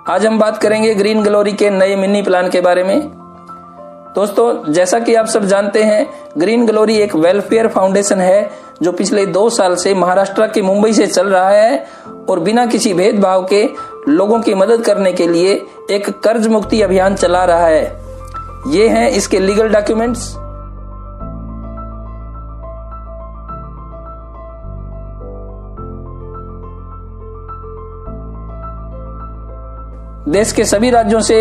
आज हम बात करेंगे ग्रीन ग्लोरी के नए मिनी प्लान के बारे में। दोस्तों, जैसा कि आप सब जानते हैं, ग्रीन ग्लोरी एक वेलफेयर फाउंडेशन है जो पिछले 2 साल से महाराष्ट्र के मुंबई से चल रहा है और बिना किसी भेदभाव के लोगों की मदद करने के लिए एक कर्ज मुक्ति अभियान चला रहा है। ये हैं इसके लीगल डॉक्यूमेंट्स। देश के सभी राज्यों से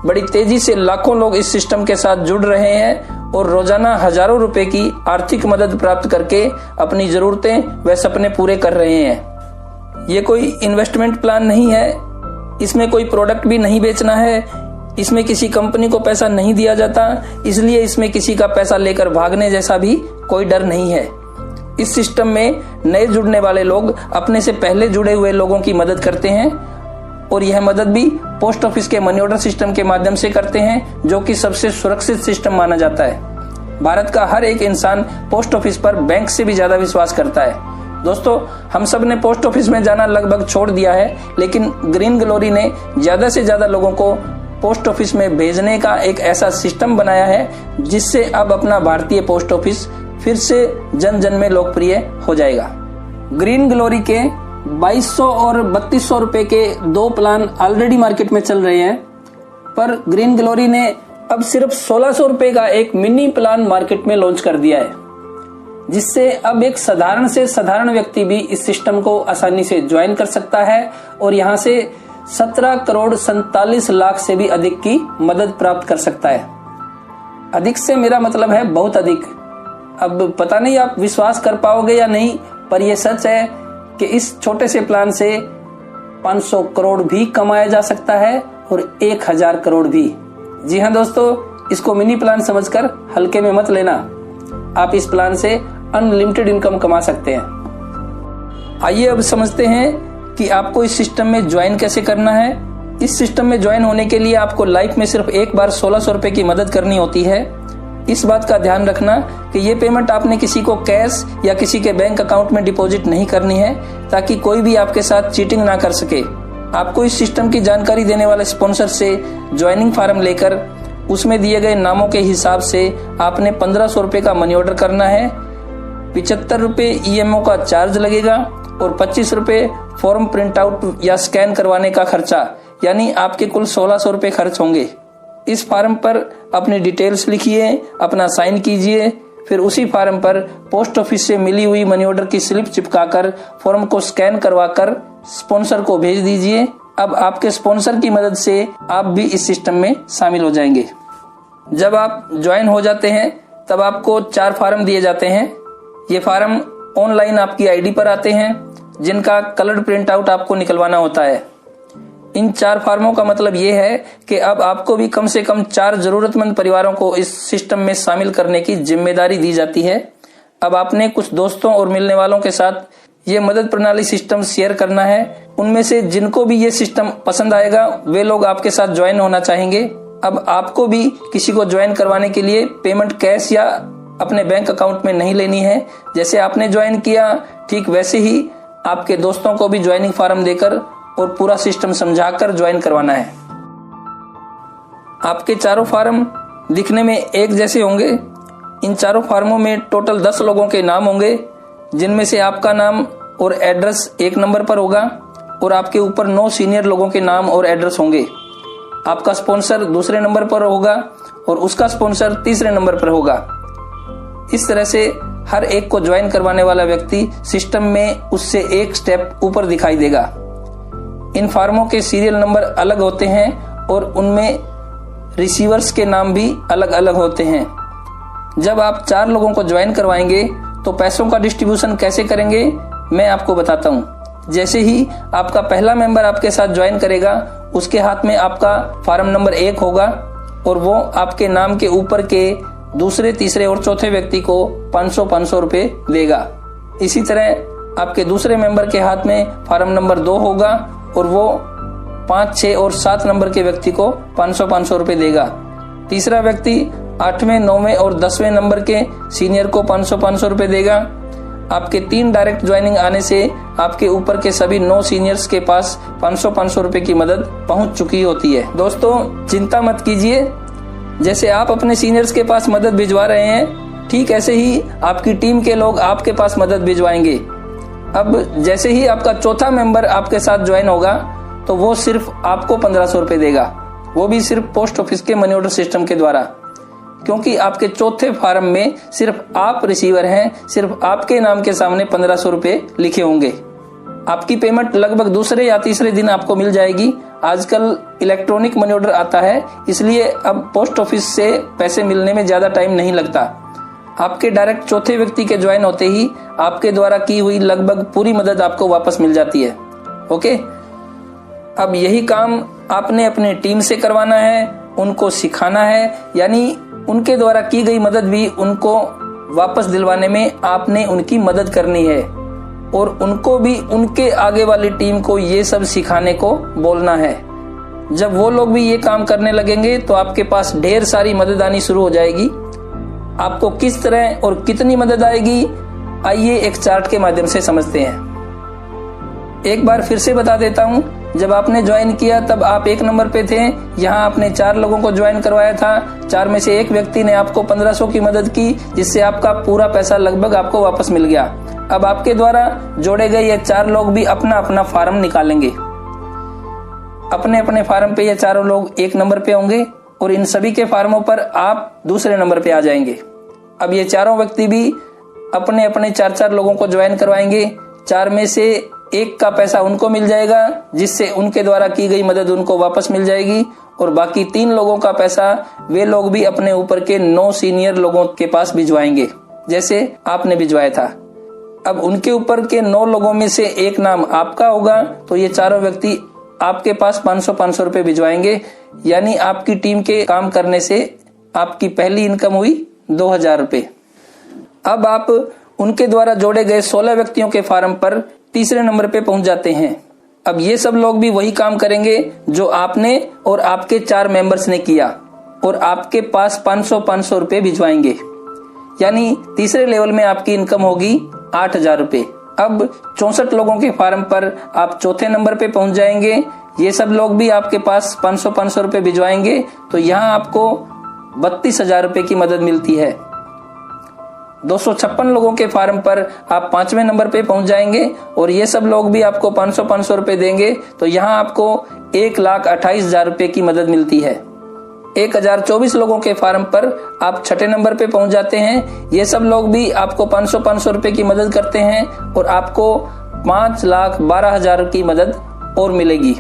बड़ी तेजी से लाखों लोग इस सिस्टम के साथ जुड़ रहे हैं और रोजाना हजारों रुपए की आर्थिक मदद प्राप्त करके अपनी जरूरतें व सपने पूरे कर रहे हैं। ये कोई इन्वेस्टमेंट प्लान नहीं है, इसमें कोई प्रोडक्ट भी नहीं बेचना है, इसमें किसी कंपनी को पैसा नहीं दिया जाता, इसलिए इसमें किसी का पैसा लेकर भागने जैसा भी कोई डर नहीं है। इस सिस्टम में नए जुड़ने वाले लोग अपने से पहले जुड़े हुए लोगों की मदद करते हैं और यह मदद भी पोस्ट ऑफिस के मनी ऑर्डर सिस्टम के माध्यम से करते हैं, जो कि सबसे सुरक्षित सिस्टम माना जाता है। भारत का हर एक इंसान पोस्ट ऑफिस पर बैंक से भी ज्यादा विश्वास करता है। दोस्तों, हम सब ने पोस्ट ऑफिस में जाना लगभग छोड़ दिया है, लेकिन ग्रीन ग्लोरी ने ज्यादा से ज्यादा लोगों को पोस्ट ऑफिस में भेजने का एक ऐसा सिस्टम बनाया है जिससे अब अपना भारतीय पोस्ट ऑफिस फिर से जन जन में लोकप्रिय हो जाएगा। ग्रीन ग्लोरी के 2200 और 3200 रुपए के 2 प्लान ऑलरेडी मार्केट में चल रहे हैं, पर ग्रीन ग्लोरी ने अब सिर्फ 1600 रुपए का एक मिनी प्लान मार्केट में लॉन्च कर दिया है, जिससे अब एक साधारण से साधारण व्यक्ति भी इस सिस्टम को आसानी से ज्वाइन कर सकता है और यहां से 17 करोड़ 47 लाख से भी अधिक की मदद प्राप्त कर सकता है। अधिक से मेरा मतलब है बहुत अधिक। अब पता नहीं आप विश्वास कर पाओगे या नहीं, पर यह सच है कि इस छोटे से प्लान से 500 करोड़ भी कमाया जा सकता है और 1000 करोड़ भी। जी हाँ दोस्तों, इसको मिनी प्लान समझकर हल्के में मत लेना। आप इस प्लान से अनलिमिटेड इनकम कमा सकते हैं। आइए अब समझते हैं कि आपको इस सिस्टम में ज्वाइन कैसे करना है। इस सिस्टम में ज्वाइन होने के लिए आपको लाइफ में सिर्फ एक बार 1600 रुपए की मदद करनी होती है। इस बात का ध्यान रखना कि ये पेमेंट आपने किसी को कैश या किसी के बैंक अकाउंट में डिपॉजिट नहीं करनी है, ताकि कोई भी आपके साथ चीटिंग ना कर सके। आपको इस सिस्टम की जानकारी देने वाले स्पॉन्सर से ज्वाइनिंग फॉर्म लेकर उसमें दिए गए नामों के हिसाब से आपने 1500 रुपए का मनी ऑर्डर करना है। 75 रुपए ईएमओ का चार्ज लगेगा और 25 रुपए फॉर्म प्रिंट आउट या स्कैन करवाने का खर्चा, यानी आपके कुल 1600 रुपए खर्च होंगे। इस फॉर्म पर अपनी डिटेल्स लिखिए, अपना साइन कीजिए, फिर उसी फॉर्म पर पोस्ट ऑफिस से मिली हुई मनी ऑर्डर की स्लिप चिपकाकर फॉर्म को स्कैन करवाकर स्पॉन्सर को भेज दीजिए। अब आपके स्पॉन्सर की मदद से आप भी इस सिस्टम में शामिल हो जाएंगे। जब आप ज्वाइन हो जाते हैं तब आपको 4 फॉर्म दिए जाते हैं। ये फॉर्म ऑनलाइन आपकी आईडी पर आते हैं, जिनका कलर प्रिंट आउट आपको निकलवाना होता है। इन 4 फॉर्मों का मतलब ये है कि अब आपको भी कम से कम 4 जरूरतमंद परिवारों को इस सिस्टम में शामिल करने की जिम्मेदारी दी जाती है। अब आपने कुछ दोस्तों और मिलने वालों के साथ ये मदद प्रणाली सिस्टम शेयर करना है। उनमें से जिनको भी ये सिस्टम पसंद आएगा वे लोग आपके साथ ज्वाइन होना चाहेंगे। अब आपको भी किसी को ज्वाइन करवाने के लिए पेमेंट कैश या अपने बैंक अकाउंट में नहीं लेनी है। जैसे आपने ज्वाइन किया, ठीक वैसे ही आपके दोस्तों को भी ज्वाइनिंग फॉर्म देकर और पूरा सिस्टम समझाकर ज्वाइन करवाना है। आपके चारों फॉर्म दिखने में एक जैसे होंगे। इन चारों फॉर्मों में टोटल 10 लोगों के नाम होंगे, जिनमें से आपका नाम और एड्रेस 1 नंबर पर होगा और आपके ऊपर 9 सीनियर लोगों के नाम और एड्रेस होंगे। आपका स्पॉन्सर दूसरे नंबर पर होगा और उसका स्पॉन्सर तीसरे नंबर पर होगा। इस तरह से हर एक को ज्वाइन करवाने वाला व्यक्ति सिस्टम में उससे एक स्टेप ऊपर दिखाई देगा। इन फॉर्मों के सीरियल नंबर अलग होते हैं और उनमें रिसीवर्स के नाम भी अलग अलग होते हैं। जब आप 4 लोगों को ज्वाइन करवाएंगे तो पैसों का डिस्ट्रीब्यूशन कैसे करेंगे मैं आपको बताता हूं। जैसे ही आपका पहला मेंबर आपके साथ ज्वाइन करेगा, उसके हाथ में आपका फॉर्म नंबर 1 होगा और वो आपके नाम के ऊपर के दूसरे, तीसरे और चौथे व्यक्ति को 500-500 रुपए देगा। इसी तरह आपके दूसरे मेंबर के हाथ में फॉर्म नंबर 2 होगा और वो 5, 6 और 7 नंबर के व्यक्ति को 500-500 रुपए देगा। तीसरा व्यक्ति 8वें, 9वें और 10वें नंबर के सीनियर को 500-500 रुपए देगा। आपके 3 डायरेक्ट ज्वाइनिंग आने से आपके ऊपर के सभी 9 सीनियर्स के पास 500-500 रुपए की मदद पहुंच चुकी होती है। दोस्तों चिंता मत कीजिए, जैसे आप अपने सीनियर्स के पास मदद भिजवा रहे हैं, ठीक ऐसे ही आपकी टीम के लोग आपके पास मदद भिजवाएंगे। अब जैसे ही आपका चौथा मेंबर आपके साथ ज्वाइन होगा तो वो सिर्फ आपको 1500 रुपए देगा, वो भी सिर्फ पोस्ट ऑफिस के मनी ऑर्डर सिस्टम के द्वारा, क्योंकि आपके चौथे फार्म में सिर्फ आप रिसीवर हैं, सिर्फ आपके नाम के सामने 1500 रुपए लिखे होंगे। आपकी पेमेंट लगभग दूसरे या तीसरे दिन आपको मिल जाएगी। आजकल इलेक्ट्रॉनिक मनी ऑर्डर आता है, इसलिए अब पोस्ट ऑफिस से पैसे मिलने में ज्यादा टाइम नहीं लगता। आपके डायरेक्ट चौथे व्यक्ति के ज्वाइन होते ही आपके द्वारा की हुई लगभग पूरी मदद आपको वापस मिल जाती है। ओके, अब यही काम आपने अपनी टीम से करवाना है, उनको सिखाना है, यानी उनके द्वारा की गई मदद भी उनको वापस दिलवाने में आपने उनकी मदद करनी है और उनको भी उनके आगे वाली टीम को ये सब सिखाने को बोलना है। जब वो लोग भी ये काम करने लगेंगे तो आपके पास ढेर सारी मदद आनी शुरू हो जाएगी। आपको किस तरह और कितनी मदद आएगी, आइए एक चार्ट के माध्यम से समझते हैं। एक बार फिर से बता देता हूं, जब आपने ज्वाइन किया तब आप 1 नंबर पे थे। यहाँ आपने 4 लोगों को ज्वाइन करवाया था, 4 में से एक व्यक्ति ने आपको 1500 की मदद की, जिससे आपका पूरा पैसा लगभग आपको वापस मिल गया। अब आपके द्वारा जोड़े गए ये 4 लोग भी अपना अपना फार्म निकालेंगे। अपने अपने फार्म पे ये चारों लोग 1 नंबर पे होंगे और इन सभी के फार्मों पर आप दूसरे नंबर पे आ जाएंगे। अब ये चारों व्यक्ति भी अपने अपने 4-4 लोगों को ज्वाइन करवाएंगे। 4 में से एक का पैसा उनको मिल जाएगा, जिससे उनके द्वारा की गई मदद उनको वापस मिल जाएगी और बाकी 3 लोगों का पैसा वे लोग भी अपने ऊपर के 9 सीनियर लोगों के पास भिजवाएंगे, जैसे आपने भिजवाया था। अब उनके ऊपर के 9 लोगों में से एक नाम आपका होगा, तो ये चारों व्यक्ति आपके पास 500-500 रुपए भिजवाएंगे, यानी आपकी टीम के काम करने से आपकी पहली इनकम हुई 2000 रुपए। अब आप उनके द्वारा जोड़े गए 16 व्यक्तियों के फार्म पर तीसरे नंबर पे पहुंच जाते हैं। अब ये सब लोग भी वही काम करेंगे जो आपने और आपके 4 मेंबर्स ने किया और आपके पास 500-500 रुपए भिजवाएंगे, यानी तीसरे लेवल में आपकी इनकम होगी 8000 रुपए। अब 64 लोगों के फार्म पर आप चौथे नंबर पे पहुंच जाएंगे। ये सब लोग भी आपके पास 500-500 रुपए भिजवाएंगे, तो यहाँ आपको 32,000 रुपए की मदद मिलती है। 256 लोगों के फार्म पर आप 5वें नंबर पे पहुंच जाएंगे और ये सब लोग भी आपको 500-500 रुपए देंगे, तो यहाँ आपको 1,28,000 रुपए की मदद मिलती है। 1024 लोगों के फार्म पर आप 6ठे नंबर पे पहुंच जाते हैं। ये सब लोग भी आपको 500-500 रुपए की मदद करते हैं और आपको 5,12,000 की मदद और मिलेगी।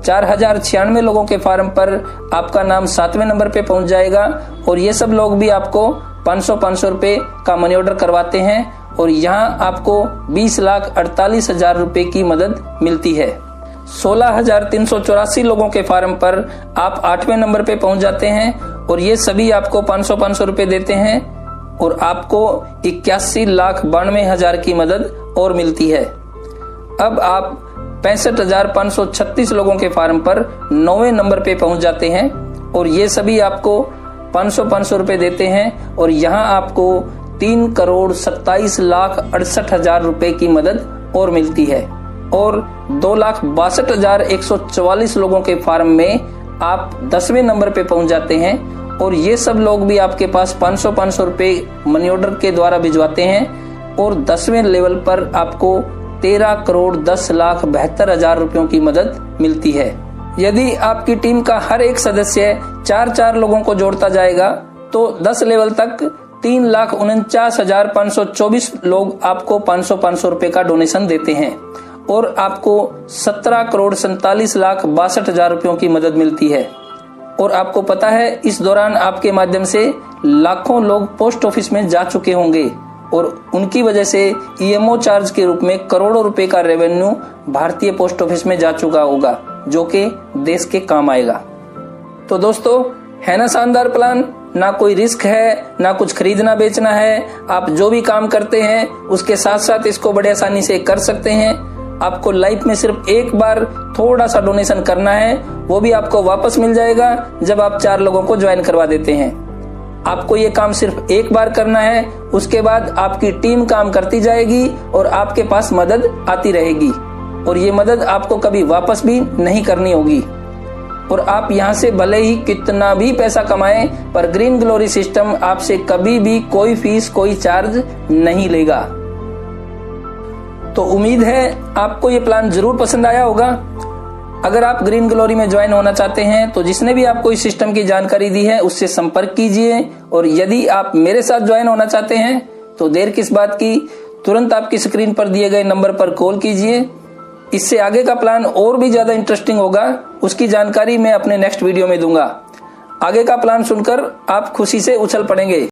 4096 लोगों के फार्म पर आपका नाम 7वें नंबर पे पहुंच जाएगा और ये सब लोग भी आपको 500-500 रुपए का मनी ऑर्डर करवाते हैं और यहाँ आपको 20,48,000 रुपए की मदद मिलती है। 16,384 लोगों के फार्म पर आप 8वें नंबर पे पहुंच जाते हैं और ये सभी आपको 500-500 रुपए देते हैं और आपको 81,92,000 की मदद और मिलती है। अब आप 65,536 लोगों के फार्म पर 9वें नंबर पे पहुंच जाते हैं और ये सभी आपको 500-500 रुपए देते हैं और यहाँ आपको 3,27,68,000 रुपए की मदद और मिलती है। और 2,62,144 लोगों के फार्म में आप 10वें नंबर पे पहुंच जाते हैं और ये सब लोग भी आपके पास 500-500 रुपए मनी ऑर्डर के द्वारा भिजवाते हैं और 10वें लेवल पर आपको 13,10,72,000 रुपयों की मदद मिलती है। यदि आपकी टीम का हर एक सदस्य 4-4 लोगों को जोड़ता जाएगा तो 10 लेवल तक 3,49,524 लोग आपको 500-500 रुपए का डोनेशन देते हैं और आपको 17,47,62,000 रुपयों की मदद मिलती है। और आपको पता है, इस दौरान आपके माध्यम से लाखों लोग पोस्ट ऑफिस में जा चुके होंगे और उनकी वजह से ईएमओ चार्ज के रूप में करोड़ों रुपए का रेवेन्यू भारतीय पोस्ट ऑफिस में जा चुका होगा, जो कि देश के काम आएगा। तो दोस्तों, है ना शानदार प्लान? ना कोई रिस्क है, ना कुछ खरीदना बेचना है। आप जो भी काम करते हैं उसके साथ साथ इसको बड़े आसानी से कर सकते हैं। आपको लाइफ में सिर्फ एक बार थोड़ा सा डोनेशन करना है, वो भी आपको वापस मिल जाएगा जब आप 4 लोगों को ज्वाइन करवा देते हैं। आपको ये काम सिर्फ एक बार करना है, उसके बाद आपकी टीम काम करती जाएगी और आपके पास मदद आती रहेगी और ये मदद आपको कभी वापस भी नहीं करनी होगी। और आप यहाँ से भले ही कितना भी पैसा कमाएं, पर ग्रीन ग्लोरी सिस्टम आपसे कभी भी कोई फीस, कोई चार्ज नहीं लेगा। तो उम्मीद है आपको ये प्लान जरूर पसंद आया होगा। अगर आप ग्रीन ग्लोरी में ज्वाइन होना चाहते हैं तो जिसने भी आपको इस सिस्टम की जानकारी दी है उससे संपर्क कीजिए। और यदि आप मेरे साथ ज्वाइन होना चाहते हैं तो देर किस बात की, तुरंत आपकी स्क्रीन पर दिए गए नंबर पर कॉल कीजिए। इससे आगे का प्लान और भी ज्यादा इंटरेस्टिंग होगा, उसकी जानकारी मैं अपने नेक्स्ट वीडियो में दूंगा। आगे का प्लान सुनकर आप खुशी से उछल पड़ेंगे।